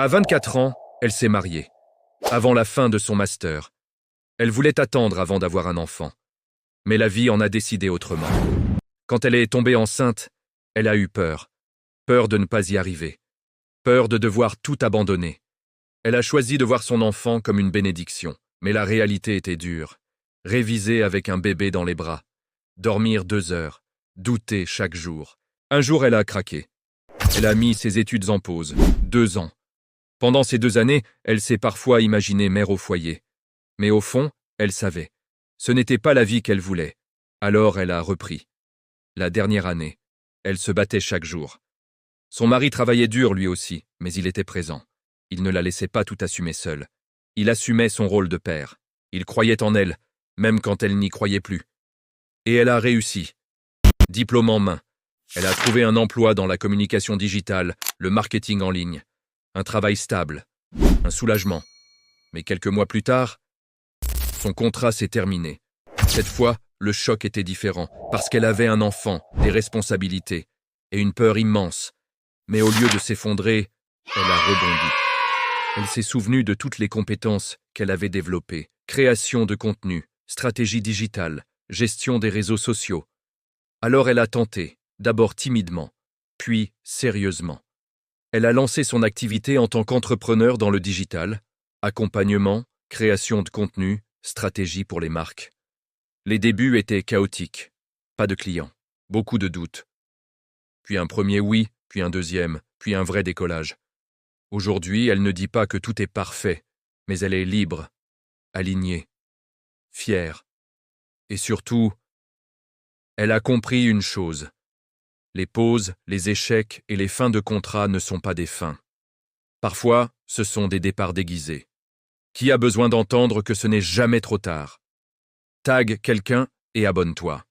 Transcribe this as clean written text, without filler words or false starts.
À 24 ans, elle s'est mariée, avant la fin de son master. Elle voulait attendre avant d'avoir un enfant. Mais la vie en a décidé autrement. Quand elle est tombée enceinte, elle a eu peur. Peur de ne pas y arriver. Peur de devoir tout abandonner. Elle a choisi de voir son enfant comme une bénédiction. Mais la réalité était dure. Réviser avec un bébé dans les bras. Dormir 2 heures. Douter chaque jour. Un jour, elle a craqué. Elle a mis ses études en pause. 2 ans. Pendant ces 2 années, elle s'est parfois imaginée mère au foyer. Mais au fond, elle savait. Ce n'était pas la vie qu'elle voulait. Alors elle a repris. La dernière année, elle se battait chaque jour. Son mari travaillait dur lui aussi, mais il était présent. Il ne la laissait pas tout assumer seule. Il assumait son rôle de père. Il croyait en elle, même quand elle n'y croyait plus. Et elle a réussi. Diplôme en main. Elle a trouvé un emploi dans la communication digitale, le marketing en ligne. Un travail stable. Un soulagement. Mais quelques mois plus tard, son contrat s'est terminé. Cette fois, le choc était différent, parce qu'elle avait un enfant, des responsabilités, et une peur immense. Mais au lieu de s'effondrer, elle a rebondi. Elle s'est souvenue de toutes les compétences qu'elle avait développées. Création de contenu, stratégie digitale, gestion des réseaux sociaux. Alors elle a tenté, d'abord timidement, puis sérieusement. Elle a lancé son activité en tant qu'entrepreneur dans le digital, accompagnement, création de contenu, stratégie pour les marques. Les débuts étaient chaotiques, pas de clients, beaucoup de doutes. Puis un premier oui, puis un deuxième, puis un vrai décollage. Aujourd'hui, elle ne dit pas que tout est parfait, mais elle est libre, alignée, fière. Et surtout, elle a compris une chose. Les pauses, les échecs et les fins de contrat ne sont pas des fins. Parfois, ce sont des départs déguisés. Qui a besoin d'entendre que ce n'est jamais trop tard? Tag quelqu'un et abonne-toi.